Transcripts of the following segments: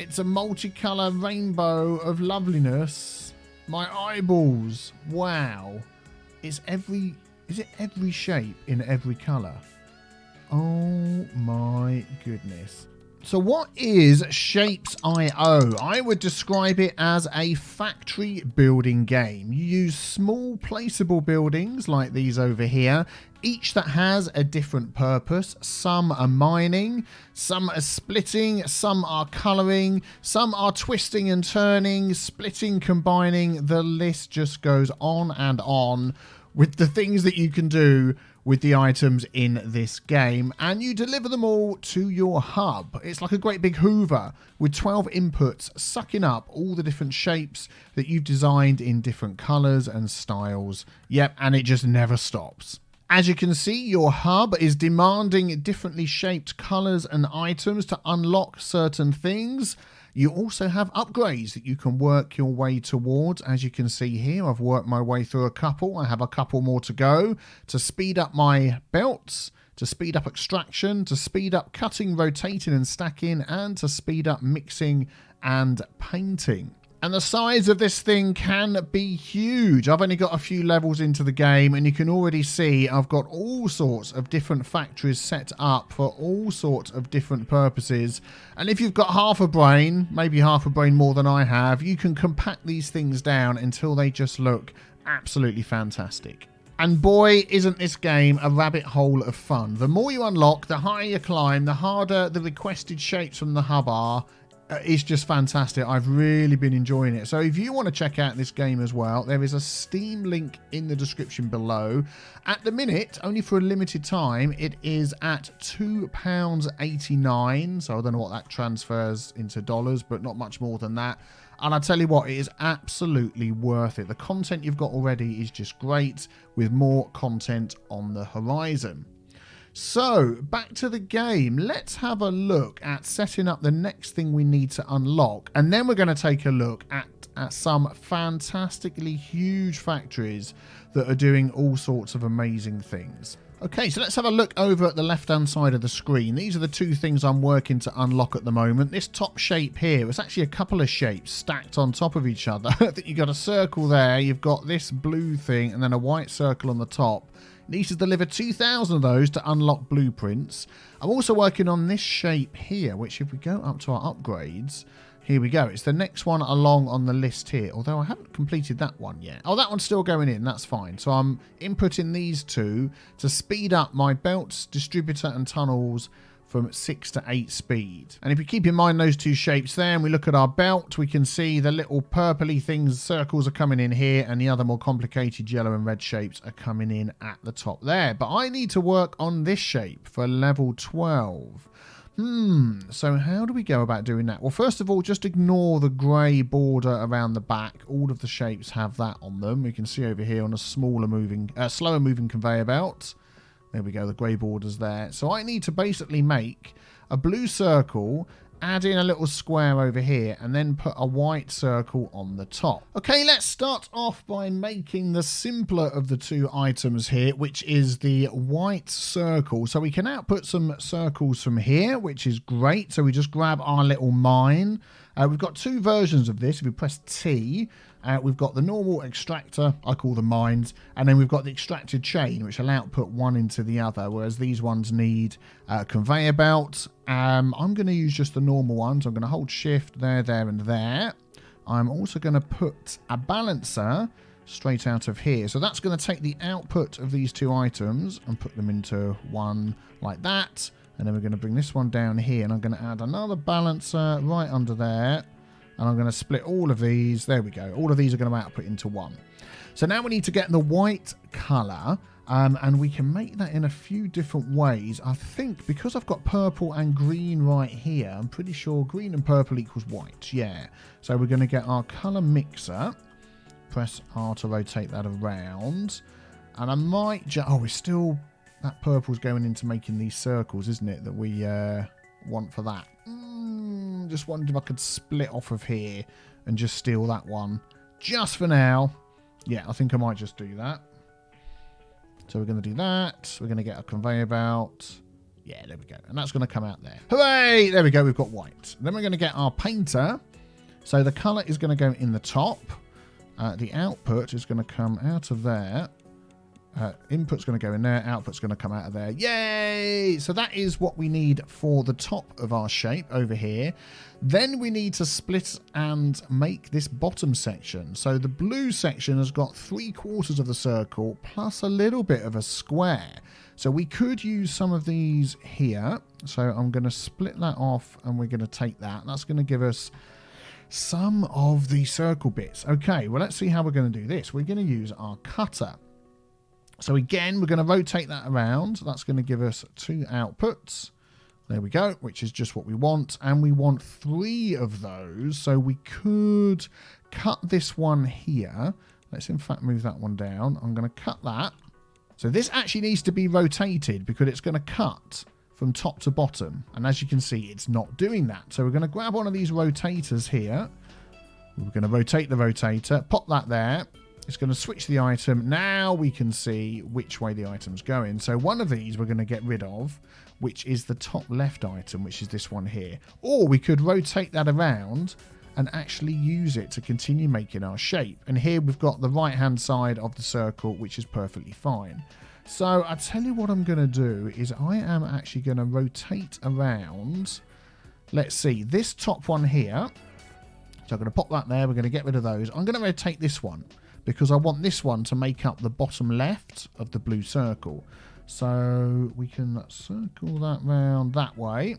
It's a multicolour rainbow of loveliness. My eyeballs. Wow. Is it every shape in every colour? Oh my goodness. So what is Shapez.io? I would describe it as a factory building game. You use small placeable buildings like these over here, each that has a different purpose. Some are mining, some are splitting, some are colouring, some are twisting and turning, splitting, combining. The list just goes on and on with the things that you can do with the items in this game, and you deliver them all to your hub. It's like a great big Hoover with 12 inputs sucking up all the different shapes that you've designed in different colours and styles. Yep, and it just never stops. As you can see, your hub is demanding differently shaped colours and items to unlock certain things. You also have upgrades that you can work your way towards. As you can see here, I've worked my way through a couple. I have a couple more to go to speed up my belts, to speed up extraction, to speed up cutting, rotating and stacking, and to speed up mixing and painting. And the size of this thing can be huge. I've only got a few levels into the game, and you can already see I've got all sorts of different factories set up for all sorts of different purposes. And if you've got half a brain, maybe half a brain more than I have, you can compact these things down until they just look absolutely fantastic. And boy, isn't this game a rabbit hole of fun. The more you unlock, the higher you climb, the harder the requested shapes from the hub are. It's just fantastic. I've really been enjoying it. So if you want to check out this game as well, there is a Steam link in the description below. At the minute, only for a limited time, it is at £2.89. So I don't know what that transfers into dollars, but not much more than that. And I tell you what, it is absolutely worth it. The content you've got already is just great, with more content on the horizon. So, back to the game. Let's have a look at setting up the next thing we need to unlock. And then we're going to take a look at some fantastically huge factories that are doing all sorts of amazing things. Okay, so let's have a look over at the left-hand side of the screen. These are the two things I'm working to unlock at the moment. This top shape here, it's actually a couple of shapes stacked on top of each other. You've got a circle there, you've got this blue thing, and then a white circle on the top. Needs to deliver 2,000 of those to unlock blueprints. I'm also working on this shape here, which if we go up to our upgrades, here we go. It's the next one along on the list here, although I haven't completed that one yet. Oh, that one's still going in. That's fine. So I'm inputting these two to speed up my belts, distributor and tunnels from 6 to 8 speed. And if you keep in mind those two shapes there and we look at our belt, we can see the little purpley things, circles are coming in here, and the other more complicated yellow and red shapes are coming in at the top there. But I need to work on this shape for level 12. So how do we go about doing that? Well, first of all, just ignore the grey border around the back. All of the shapes have that on them. We can see over here on a slower moving conveyor belt. There we go, the grey borders there. So I need to basically make a blue circle, add in a little square over here, and then put a white circle on the top. Okay, let's start off by making the simpler of the two items here, which is the white circle. So we can output some circles from here, which is great. So we just grab our little mine. We've got two versions of this. If we press T, we've got the normal extractor, I call them mines, and then we've got the extracted chain, which will output one into the other, whereas these ones need a conveyor belt. I'm going to use just the normal ones. I'm going to hold shift there, there, and there. I'm also going to put a balancer straight out of here. So that's going to take the output of these two items and put them into one like that. And then we're going to bring this one down here, and I'm going to add another balancer right under there. And I'm going to split all of these. There we go. All of these are going to output into one. So now we need to get the white colour, and we can make that in a few different ways. I think because I've got purple and green right here, I'm pretty sure green and purple equals white. Yeah. So we're going to get our colour mixer. Press R to rotate that around. And I might just... Oh, we're still... That purple's going into making these circles, isn't it, that we want for that. Just wondered if I could split off of here and just steal that one. Just for now. Yeah, I think I might just do that. So we're going to do that. We're going to get a conveyor belt. Yeah, there we go. And that's going to come out there. Hooray! There we go. We've got white. Then we're going to get our painter. So the colour is going to go in the top. The output is going to come out of there. Input's going to go in there. Output's going to come out of there. Yay! So that is what we need for the top of our shape over here. Then we need to split and make this bottom section. So the blue section has got 3/4 of the circle plus a little bit of a square. So we could use some of these here. So I'm going to split that off and we're going to take that. That's going to give us some of the circle bits. Okay, well, let's see how we're going to do this. We're going to use our cutter. So again, we're going to rotate that around. That's going to give us 2 outputs. There we go, which is just what we want. And we want 3 of those. So we could cut this one here. Let's in fact move that one down. I'm going to cut that. So this actually needs to be rotated because it's going to cut from top to bottom. And as you can see, it's not doing that. So we're going to grab one of these rotators here. We're going to rotate the rotator, pop that there. It's going to switch the item. Now we can see which way the item's going. So one of these we're going to get rid of, which is the top left item, which is this one here. Or we could rotate that around and actually use it to continue making our shape. And here we've got the right-hand side of the circle, which is perfectly fine. So I tell you what I'm going to do is I am actually going to rotate around. Let's see, this top one here. So I'm going to pop that there. We're going to get rid of those. I'm going to rotate this one because I want this one to make up the bottom left of the blue circle. So we can circle that round that way.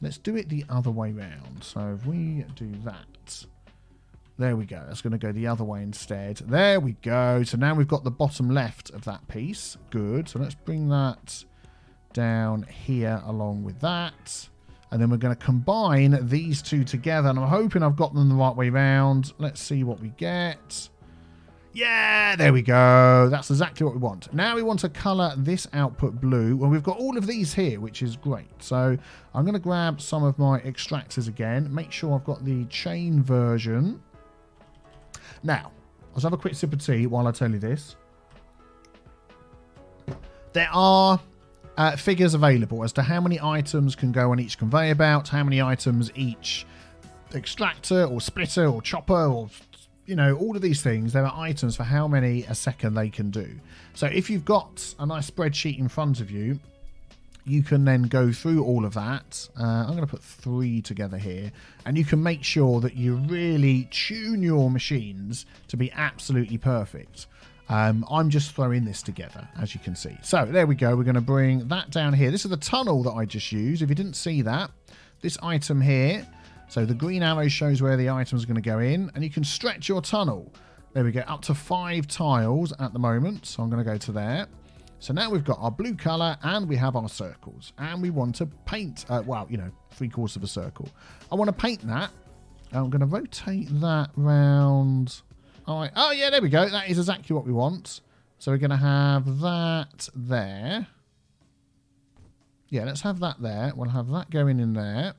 Let's do it the other way round. So if we do that, there we go. That's going to go the other way instead. There we go. So now we've got the bottom left of that piece. Good. So let's bring that down here along with that. And then we're going to combine these two together. And I'm hoping I've got them the right way round. Let's see what we get. Yeah, there we go. That's exactly what we want. Now we want to colour this output blue. Well, we've got all of these here, which is great. So I'm going to grab some of my extractors again. Make sure I've got the chain version. Now, let's have a quick sip of tea while I tell you this. There are figures available as to how many items can go on each conveyor belt, how many items each extractor or splitter or chopper or... you know, all of these things, there are items for how many a second they can do. So if you've got a nice spreadsheet in front of you, you can then go through all of that. I'm going to put 3 together here. And you can make sure that you really tune your machines to be absolutely perfect. I'm just throwing this together, as you can see. So there we go. We're going to bring that down here. This is the tunnel that I just used. If you didn't see that, this item here... so the green arrow shows where the item is going to go in, and you can stretch your tunnel. There we go, up to 5 tiles at the moment. So I'm going to go to there. So now we've got our blue colour and we have our circles. And we want to paint, well, you know, 3/4 of a circle. I want to paint that. I'm going to rotate that round. Oh, yeah, there we go. That is exactly what we want. So we're going to have that there. Yeah, let's have that there. We'll have that going in there.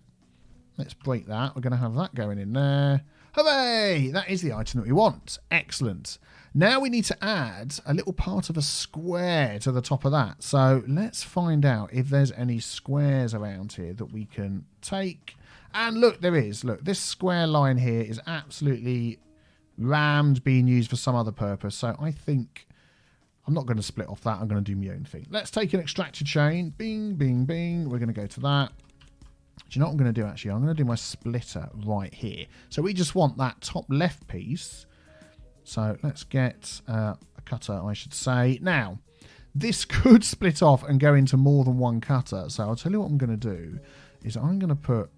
Let's break that. We're going to have that going in there. Hooray! That is the item that we want. Excellent. Now we need to add a little part of a square to the top of that. So let's find out if there's any squares around here that we can take. And look, there is. Look, this square line here is absolutely rammed, being used for some other purpose. So I think I'm not going to split off that. I'm going to do my own thing. Let's take an extractor chain. Bing, bing, bing. We're going to go to that. Do you know what I'm going to do, actually? I'm going to do my splitter right here. So we just want that top left piece. So let's get a cutter, I should say. Now, this could split off and go into more than one cutter. So I'll tell you what I'm going to do is I'm going to put...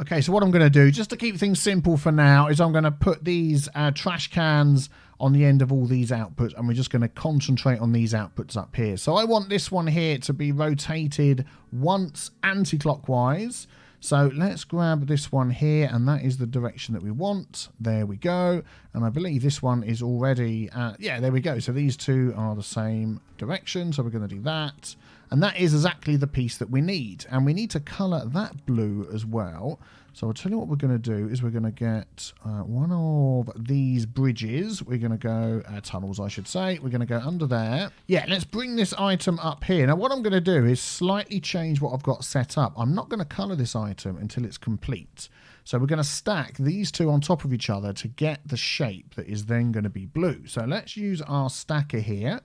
okay, so what I'm going to do, just to keep things simple for now, is I'm going to put these trash cans on the end of all these outputs, and we're just going to concentrate on these outputs up here. So I want this one here to be rotated once anti-clockwise. So let's grab this one here, and that is the direction that we want. There we go. And I believe this one is already... yeah, there we go. So these two are the same direction. So we're going to do that. And that is exactly the piece that we need. And we need to colour that blue as well. So I'll tell you what we're going to do is we're going to get one of these bridges. We're going to go, tunnels I should say. We're going to go under there. Yeah, let's bring this item up here. Now what I'm going to do is slightly change what I've got set up. I'm not going to colour this item until it's complete. So we're going to stack these two on top of each other to get the shape that is then going to be blue. So let's use our stacker here.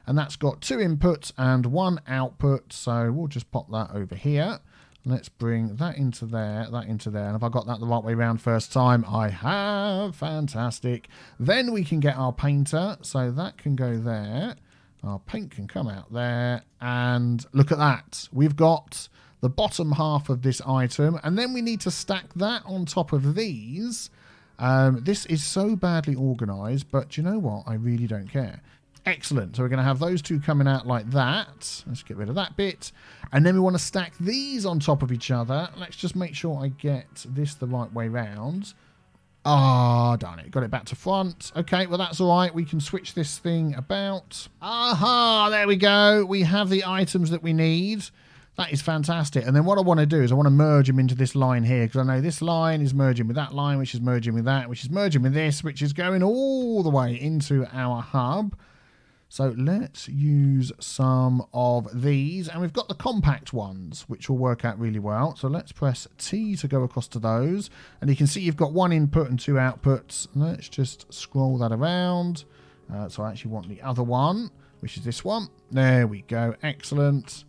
And that's got 2 inputs and 1 output. So we'll just pop that over here. Let's bring that into there, that into there. And have I got that the right way around first time? I have. Fantastic. Then we can get our painter. So that can go there. Our paint can come out there. And look at that. We've got the bottom half of this item. And then we need to stack that on top of these. This is so badly organised. But do you know what? I really don't care. Excellent. So we're going to have those two coming out like that. Let's get rid of that bit. And then we want to stack these on top of each other. Let's just make sure I get this the right way round. Ah, darn it. Got it back to front. Okay, well, that's all right. We can switch this thing about. Aha, there we go. We have the items that we need. That is fantastic. And then what I want to do is I want to merge them into this line here, because I know this line is merging with that line, which is merging with that, which is merging with this, which is going all the way into our hub. So let's use some of these. And we've got the compact ones, which will work out really well. So let's press T to go across to those. And you can see you've got 1 input and 2 outputs. Let's just scroll that around. So I actually want the other one, which is this one. There we go. Excellent.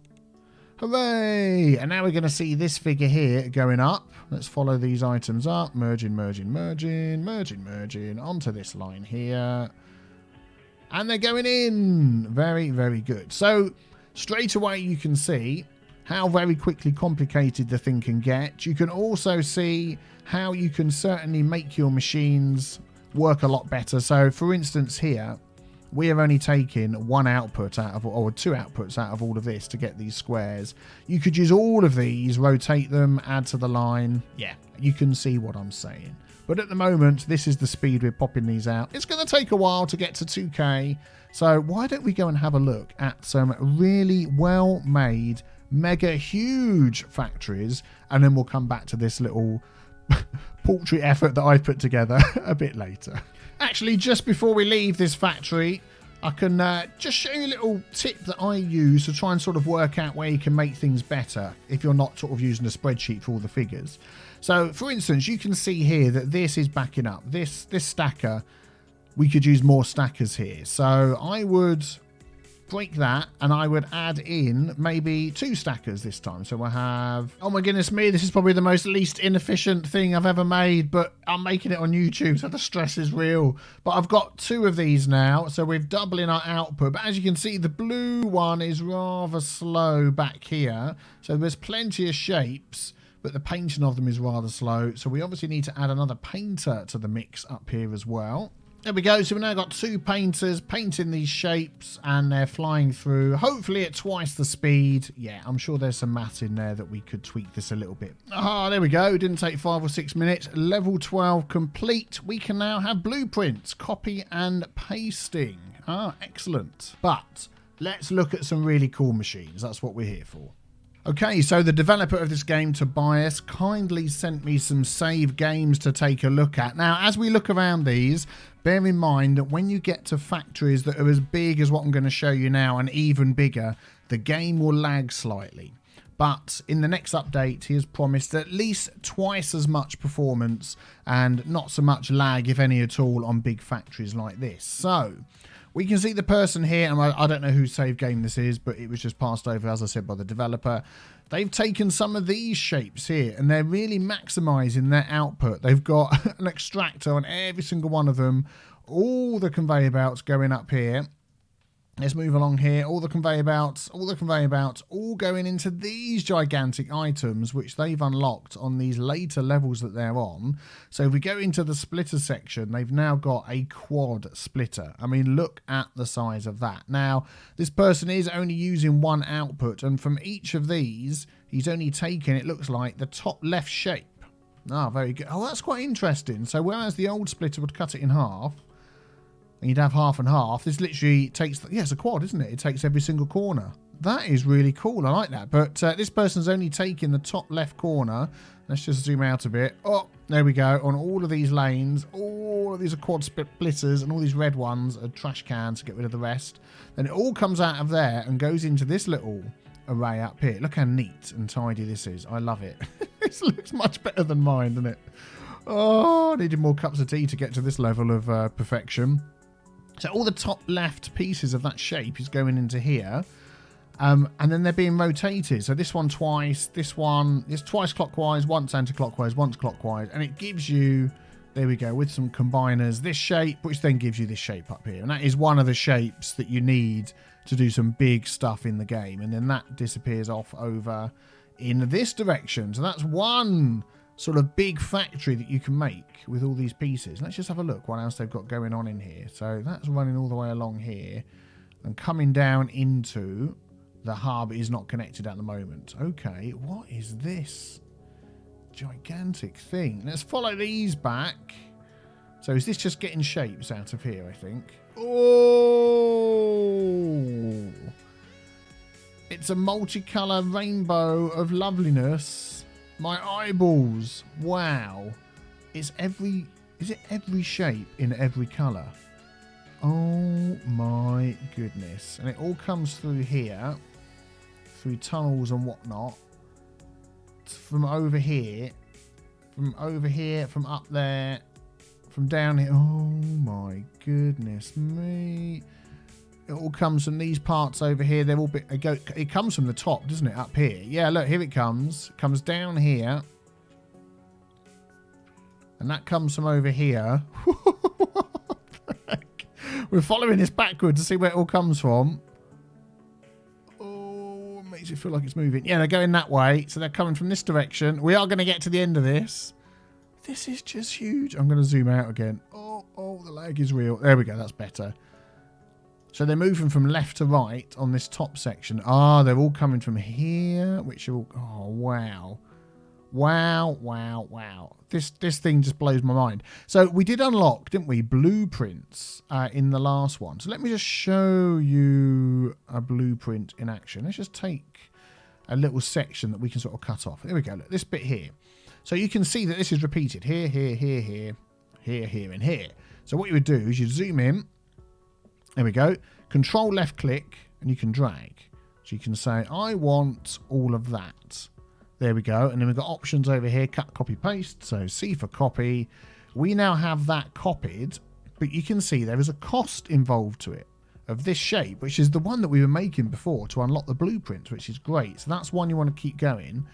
Hooray! And now we're going to see this figure here going up. Let's follow these items up. Merging, merging, merging, merging, merging onto this line here. And they're going in. Very, very good. So straight away you can see how very quickly complicated the thing can get. You can also see how you can certainly make your machines work a lot better. So for instance here, we have only taken 1 output out of, or 2 outputs out of all of this to get these squares. You could use all of these, rotate them, add to the line. Yeah, you can see what I'm saying. But at the moment, this is the speed we're popping these out. It's going to take a while to get to 2K. So why don't we go and have a look at some really well-made, mega huge factories. And then we'll come back to this little paltry effort that I put together a bit later. Actually, just before we leave this factory, I can just show you a little tip that I use to try and sort of work out where you can make things better if you're not sort of using a spreadsheet for all the figures. So, for instance, you can see here that this is backing up. This stacker, we could use more stackers here. So I would break that and I would add in maybe 2 stackers this time. So we'll have, oh my goodness me, this is probably the most least inefficient thing I've ever made, but I'm making it on YouTube, so the stress is real. But I've got 2 of these now, so we're doubling our output. But as you can see, the blue one is rather slow back here. So there's plenty of shapes, but the painting of them is rather slow. So we obviously need to add another painter to the mix up here as well. There we go. So we've now got 2 painters painting these shapes and they're flying through, hopefully at twice the speed. Yeah, I'm sure there's some maths in there that we could tweak this a little bit. Ah, there we go. It didn't take 5 or 6 minutes. Level 12 complete. We can now have blueprints, copy and pasting. Ah, excellent. But let's look at some really cool machines. That's what we're here for. Okay, so the developer of this game, Tobias, kindly sent me some save games to take a look at. Now, as we look around these, bear in mind that when you get to factories that are as big as what I'm going to show you now and even bigger, the game will lag slightly. But in the next update, he has promised at least twice as much performance and not so much lag, if any at all, on big factories like this. So we can see the person here, and I don't know whose save game this is, but it was just passed over, as I said, by the developer. They've taken some of these shapes here, and they're really maximizing their output. They've got an extractor on every single one of them, all the conveyor belts going up here. Let's move along here. All the conveyor belts, all going into these gigantic items, which they've unlocked on these later levels that they're on. So if we go into the splitter section, they've now got a quad splitter. I mean, look at the size of that. Now, this person is only using 1 output, and from each of these, he's only taken, it looks like, the top left shape. Ah, very good. Oh, that's quite interesting. So whereas the old splitter would cut it in half, and you'd have half and half, this literally takes, yeah, it's a quad, isn't it? It takes every single corner. That is really cool. I like that. But this person's only taking the top left corner. Let's just zoom out a bit. Oh, there we go. On all of these lanes, all of these are quad splitters, and all these red ones are trash cans to get rid of the rest. Then it all comes out of there and goes into this little array up here. Look how neat and tidy this is. I love it. This looks much better than mine, doesn't it? Oh, I needed more cups of tea to get to this level of perfection. So all the top left pieces of that shape is going into here. And then they're being rotated. So this one twice, this one is twice clockwise, once anti-clockwise, once clockwise. And it gives you, there we go, with some combiners, this shape, which then gives you this shape up here. And that is one of the shapes that you need to do some big stuff in the game. And then that disappears off over in this direction. So that's one sort of big factory that you can make with all these pieces. Let's just have a look what else they've got going on in here. So that's running all the way along here and coming down into the hub is not connected at the moment. Okay, what is this gigantic thing? Let's follow these back. So is this just getting shapes out of here, I think? Oh! It's a multicolour rainbow of loveliness. My eyeballs. Wow. Is it every shape in every colour? Oh my goodness. And it all comes through here. Through tunnels and whatnot. From over here. From over here. From up there. From down here. Oh my goodness me. It all comes from these parts over here. They're all it comes from the top, doesn't it? Up here. Yeah, look, here it comes. It comes down here. And that comes from over here. What the heck? We're following this backwards to see where it all comes from. Oh, it makes it feel like it's moving. Yeah, they're going that way. So they're coming from this direction. We are going to get to the end of this. This is just huge. I'm going to zoom out again. Oh, the lag is real. There we go. That's better. So they're moving from left to right on this top section. Ah, they're all coming from here, which are all... Oh, wow. Wow, wow, wow. This thing just blows my mind. So we did unlock, didn't we, blueprints in the last one. So let me just show you a blueprint in action. Let's just take a little section that we can sort of cut off. There we go. Look, this bit here. So you can see that this is repeated. Here, here, here, here, here, here, and here. So what you would do is you zoom in. There we go. Control left click and you can drag. So you can say, I want all of that. There we go. And then we've got options over here. Cut, copy, paste. So C for copy. We now have that copied. But you can see there is a cost involved to it of this shape, which is the one that we were making before to unlock the blueprints, which is great. So that's one you want to keep going.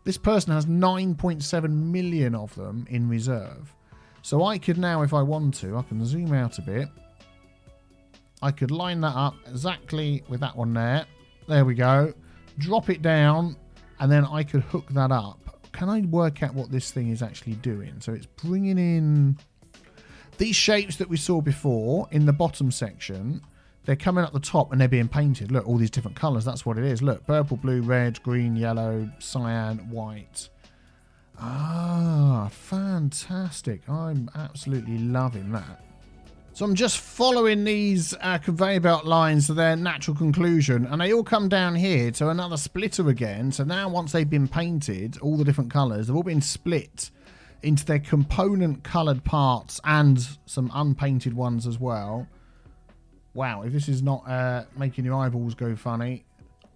This person has 9.7 million of them in reserve. So I could now, if I want to, I can zoom out a bit. I could line that up exactly with that one there. There we go. Drop it down, and then I could hook that up. Can I work out what this thing is actually doing? So it's bringing in these shapes that we saw before in the bottom section. They're coming up the top, and they're being painted. Look, all these different colours. That's what it is. Look, purple, blue, red, green, yellow, cyan, white. Ah, fantastic. I'm absolutely loving that. So I'm just following these conveyor belt lines to their natural conclusion, and they all come down here to another splitter again. So now once they've been painted, all the different colours, they've all been split into their component coloured parts and some unpainted ones as well. Wow, if this is not making your eyeballs go funny.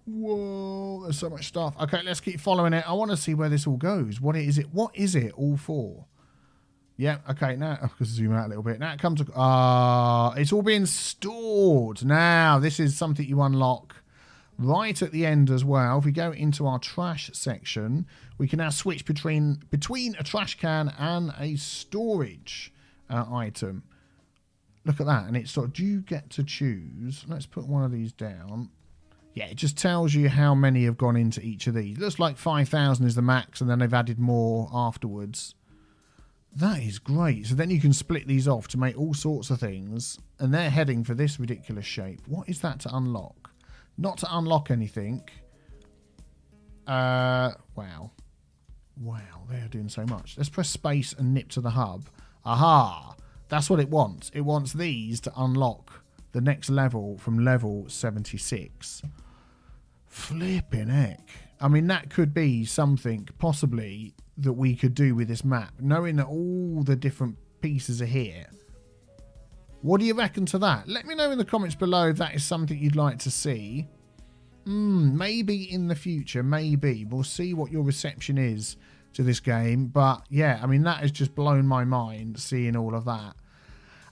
Whoa, there's so much stuff. Okay, let's keep following it. I want to see where this all goes. What is it? What is it all for? Yeah, okay, now I can zoom out a little bit. Now it comes to... it's all being stored. Now, this is something you unlock right at the end as well. If we go into our trash section, we can now switch between a trash can and a storage item. Look at that. And it's sort of, do you get to choose? Let's put one of these down. Yeah, it just tells you how many have gone into each of these. It looks like 5,000 is the max, and then they've added more afterwards. That is great. So then you can split these off to make all sorts of things. And they're heading for this ridiculous shape. What is that to unlock? Not to unlock anything. Wow. Wow, they are doing so much. Let's press space and nip to the hub. Aha! That's what it wants. It wants these to unlock the next level from level 76. Flipping heck. I mean, that could be something possibly that we could do with this map, knowing that all the different pieces are here. What do you reckon to that? Let me know in the comments below if that is something you'd like to see. Maybe in the future, maybe. We'll see what your reception is to this game. But yeah, I mean, that has just blown my mind seeing all of that.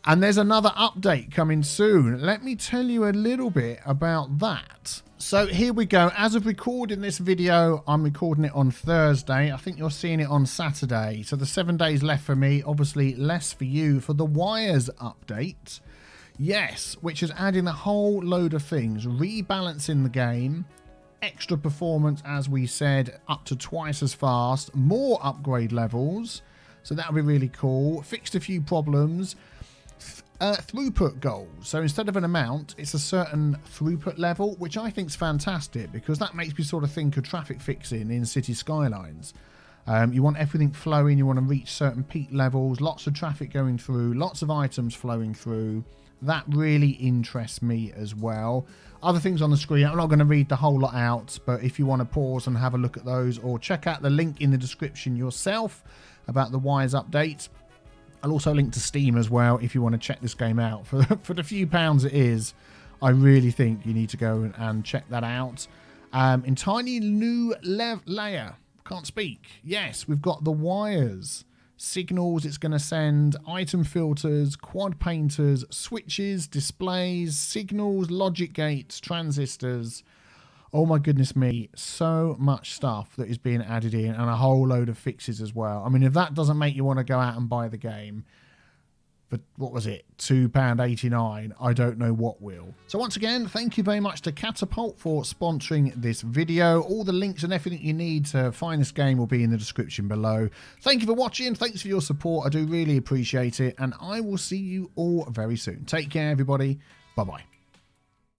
And there's another update coming soon. Let me tell you a little bit about that. So here we go. As of recording this video, I'm recording it on Thursday. I think you're seeing it on Saturday. So the 7 days left for me, obviously less for you, for the Wires update. Yes, which is adding a whole load of things. Rebalancing the game. Extra performance, as we said, up to twice as fast. More upgrade levels. So that'll be really cool. Fixed a few problems. Throughput goals. So instead of an amount, it's a certain throughput level, which I think is fantastic because that makes me sort of think of traffic fixing in city skylines. You want everything flowing, you want to reach certain peak levels, lots of traffic going through, lots of items flowing through. That really interests me as well. Other things on the screen, I'm not going to read the whole lot out, but if you want to pause and have a look at those, or check out the link in the description yourself about the Wires update. I'll also link to Steam as well if you want to check this game out. For the few pounds it is, I really think you need to go and check that out. Entirely new layer. Can't speak. Yes, we've got the Wires. Signals it's going to send, item filters, quad painters, switches, displays, signals, logic gates, transistors. Oh my goodness me, so much stuff that is being added in and a whole load of fixes as well. I mean, if that doesn't make you want to go out and buy the game for, what was it, £2.89, I don't know what will. So once again, thank you very much to Catapult for sponsoring this video. All the links and everything you need to find this game will be in the description below. Thank you for watching. Thanks for your support. I do really appreciate it. And I will see you all very soon. Take care, everybody. Bye-bye.